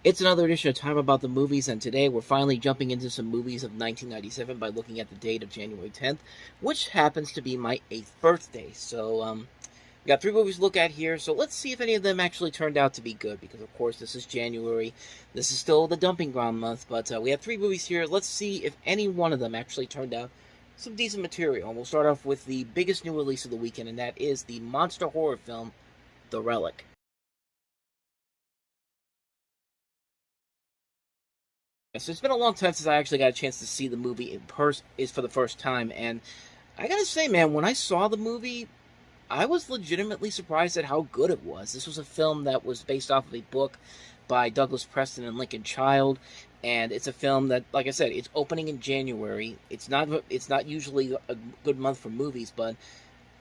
It's another edition of Time About the Movies, and today we're finally jumping into some movies of 1997 by looking at the date of January 10th, which happens to be my 8th birthday. We got three movies to look at here, so let's see if any of them actually turned out to be good, because of course this is January. This is still the dumping ground month, but we have three movies here. Let's see if any one of them actually turned out some decent material. And we'll start off with the biggest new release of the weekend, and that is the monster horror film, The Relic. So it's been a long time since I actually got a chance to see the movie in person is for the first time, and I gotta say, man, when I saw the movie, I was legitimately surprised at how good it was. This was a film that was based off of a book by Douglas Preston and Lincoln Child, and it's a film that, like I said, it's opening in January. It's not usually a good month for movies, but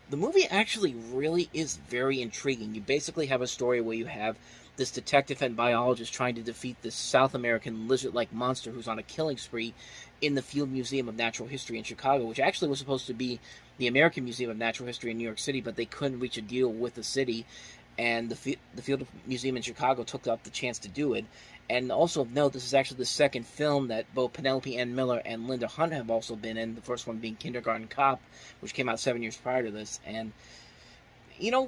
the movie actually really is very intriguing. You basically have a story where you have this detective and biologist trying to defeat this South American lizard-like monster who's on a killing spree in the Field Museum of Natural History in Chicago, which actually was supposed to be the American Museum of Natural History in New York City, but they couldn't reach a deal with the city, and the Field Museum in Chicago took up the chance to do it. And also of note, this is actually the second film that both Penelope Ann Miller and Linda Hunt have also been in, the first one being Kindergarten Cop, which came out 7 years prior to this. And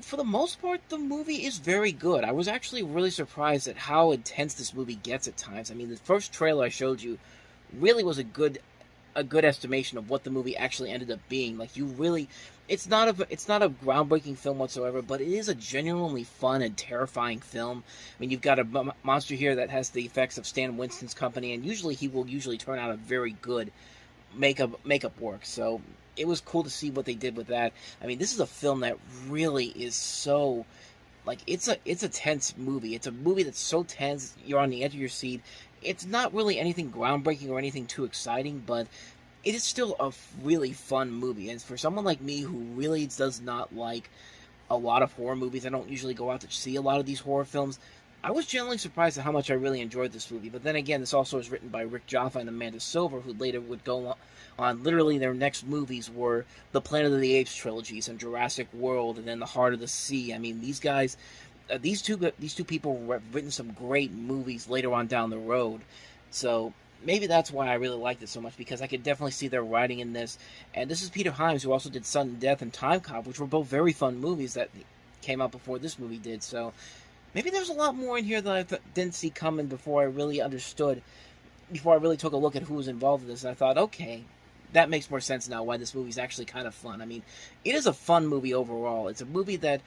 for the most part, the movie is very good. I was actually really surprised at how intense this movie gets at times. I mean, the first trailer I showed you really was a good estimation of what the movie actually ended up being. Like, it's not a groundbreaking film whatsoever, but it is a genuinely fun and terrifying film. I mean, you've got a monster here that has the effects of Stan Winston's company, and he will turn out a very good makeup work. So it was cool to see what they did with that. I mean, this is a film that really is so, like, it's a tense movie. It's a movie that's so tense, you're on the edge of your seat. It's not really anything groundbreaking or anything too exciting, but it is still a really fun movie. And for someone like me who really does not like a lot of horror movies, I don't usually go out to see a lot of these horror films, I was genuinely surprised at how much I really enjoyed this movie. But then again, this also was written by Rick Jaffa and Amanda Silver, who later would go on literally their next movies were the Planet of the Apes trilogies and Jurassic World and then The Heart of the Sea. I mean, these guys, these two people have written some great movies later on down the road. So maybe that's why I really liked it so much, because I could definitely see their writing in this. And this is Peter Hyams, who also did Sudden Death and Time Cop, which were both very fun movies that came out before this movie did. So maybe there's a lot more in here that I didn't see coming before I really took a look at who was involved in this. And I thought, okay, that makes more sense now why this movie's actually kind of fun. I mean, it is a fun movie overall. It's a movie that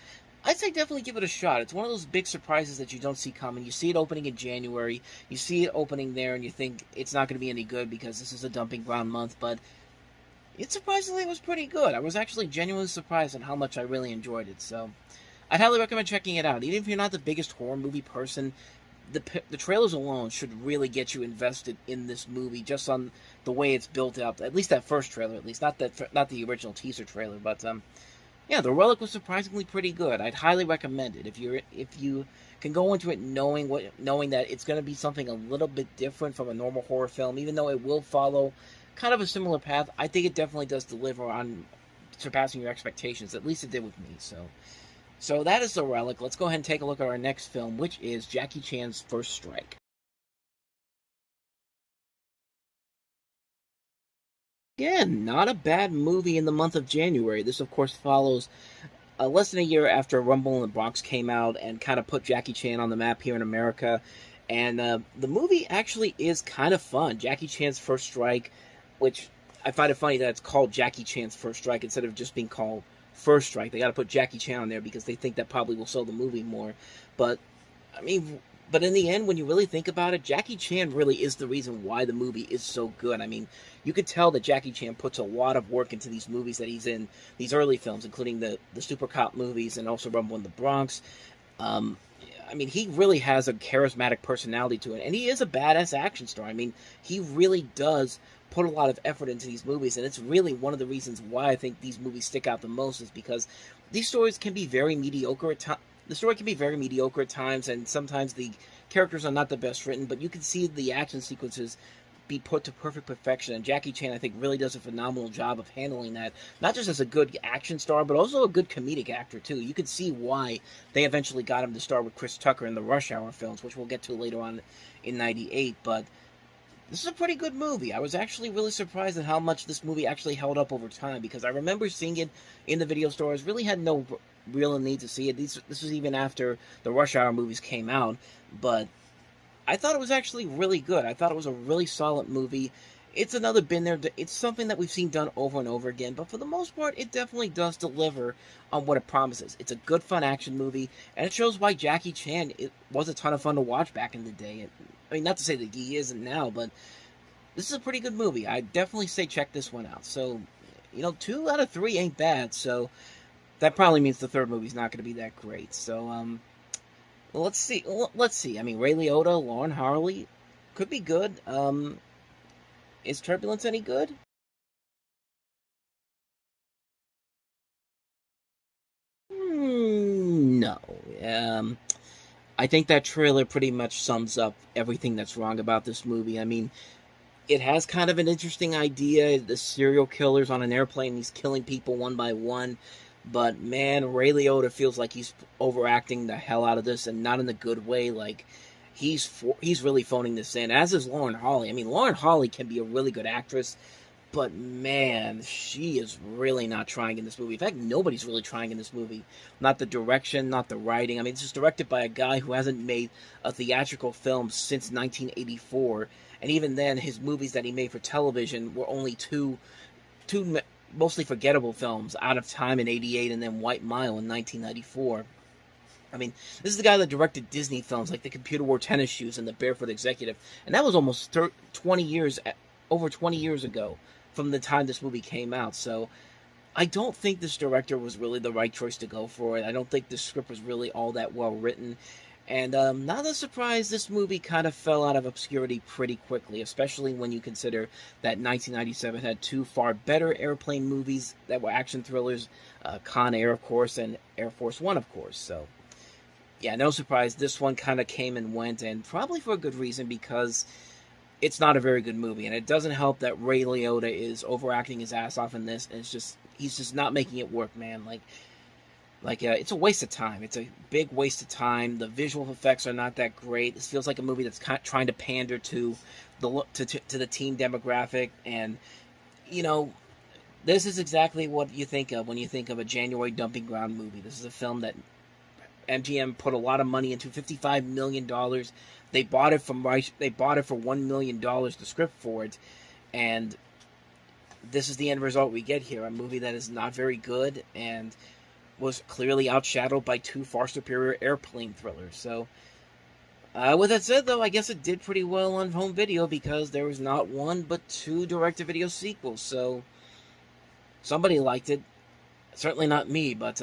I'd say definitely give it a shot. It's one of those big surprises that you don't see coming. You see it opening in January, you see it opening there, and you think it's not going to be any good because this is a dumping ground month, but it surprisingly was pretty good. I was actually genuinely surprised at how much I really enjoyed it, so I'd highly recommend checking it out. Even if you're not the biggest horror movie person, the trailers alone should really get you invested in this movie just on the way it's built up. At least that first trailer, at least not the original teaser trailer. But yeah, The Relic was surprisingly pretty good. I'd highly recommend it if you can go into it knowing that it's going to be something a little bit different from a normal horror film, even though it will follow kind of a similar path. I think it definitely does deliver on surpassing your expectations. At least it did with me. So that is The Relic. Let's go ahead and take a look at our next film, which is Jackie Chan's First Strike. Again, not a bad movie in the month of January. This, of course, follows less than a year after Rumble in the Bronx came out and kind of put Jackie Chan on the map here in America. And the movie actually is kind of fun. Jackie Chan's First Strike, which I find it funny that it's called Jackie Chan's First Strike instead of just being called First Strike. They got to put Jackie Chan on there because they think that probably will sell the movie more. But I mean, but in the end, when you really think about it, Jackie Chan really is the reason why the movie is so good. I mean, you could tell that Jackie Chan puts a lot of work into these movies that he's in, these early films, including the Super Cop movies and also Rumble in the Bronx. I mean, he really has a charismatic personality to it, and he is a badass action star. I mean, he really does put a lot of effort into these movies, and it's really one of the reasons why I think these movies stick out the most, is because these stories can be very mediocre at times. The story can be very mediocre at times, and sometimes the characters are not the best written, but you can see the action sequences be put to perfect perfection, and Jackie Chan, I think, really does a phenomenal job of handling that, not just as a good action star, but also a good comedic actor, too. You could see why they eventually got him to star with Chris Tucker in the Rush Hour films, which we'll get to later on in 98, but this is a pretty good movie. I was actually really surprised at how much this movie actually held up over time, because I remember seeing it in the video stores, really had no real need to see it. This was even after the Rush Hour movies came out, but I thought it was actually really good. I thought it was a really solid movie. It's another been there. It's something that we've seen done over and over again, but for the most part, it definitely does deliver on what it promises. It's a good, fun action movie, and it shows why Jackie Chan it was a ton of fun to watch back in the day. I mean, not to say that he isn't now, but this is a pretty good movie. I definitely say check this one out. So, 2 out of 3 ain't bad, so that probably means the third movie's not going to be that great. So, well, let's see. Let's see. I mean, Ray Liotta, Lauren Harley could be good. Is Turbulence any good? No. I think that trailer pretty much sums up everything that's wrong about this movie. I mean, it has kind of an interesting idea. The serial killer's on an airplane. He's killing people one by one. But, man, Ray Liotta feels like he's overacting the hell out of this, and not in a good way. Like, he's really phoning this in, as is Lauren Harley. I mean, Lauren Harley can be a really good actress, but, man, she is really not trying in this movie. In fact, nobody's really trying in this movie. Not the direction, not the writing. I mean, it's just directed by a guy who hasn't made a theatrical film since 1984. And even then, his movies that he made for television were only two mostly forgettable films, Out of Time in 88 and then White Mile in 1994. I mean, this is the guy that directed Disney films like The Computer Wore Tennis Shoes and The Barefoot Executive. And that was almost 20 years, over 20 years ago from the time this movie came out. So I don't think this director was really the right choice to go for it. I don't think the script was really all that well written. And not a surprise, this movie kind of fell out of obscurity pretty quickly, especially when you consider that 1997 had 2 far better airplane movies that were action thrillers, Con Air, of course, and Air Force One, of course. So, yeah, no surprise, this one kind of came and went, and probably for a good reason, because it's not a very good movie. And it doesn't help that Ray Liotta is overacting his ass off in this, and he's just not making it work, man. It's a waste of time. It's a big waste of time. The visual effects are not that great. This feels like a movie that's trying to pander to the teen demographic. And, this is exactly what you think of when you think of a January Dumping Ground movie. This is a film that MGM put a lot of money into, $55 million. They bought it for $1 million, the script for it. And this is the end result we get here. A movie that is not very good and was clearly outshadowed by 2 far superior airplane thrillers. So, with that said, though, I guess it did pretty well on home video, because there was not 1 but 2 direct-to-video sequels. So, somebody liked it. Certainly not me, but,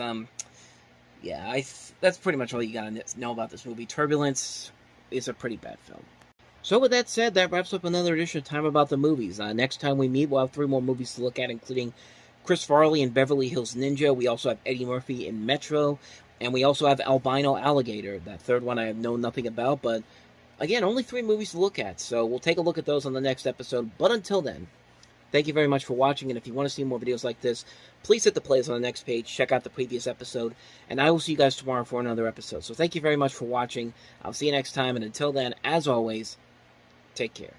yeah, that's pretty much all you gotta know about this movie. Turbulence is a pretty bad film. So with that said, that wraps up another edition of Time About the Movies. Next time we meet, we'll have 3 more movies to look at, including Chris Farley in Beverly Hills Ninja. We also have Eddie Murphy in Metro. And we also have Albino Alligator. That third one I know nothing about. But, again, only 3 movies to look at. So we'll take a look at those on the next episode. But until then, thank you very much for watching. And if you want to see more videos like this, please hit the playlist on the next page. Check out the previous episode. And I will see you guys tomorrow for another episode. So thank you very much for watching. I'll see you next time. And until then, as always, take care.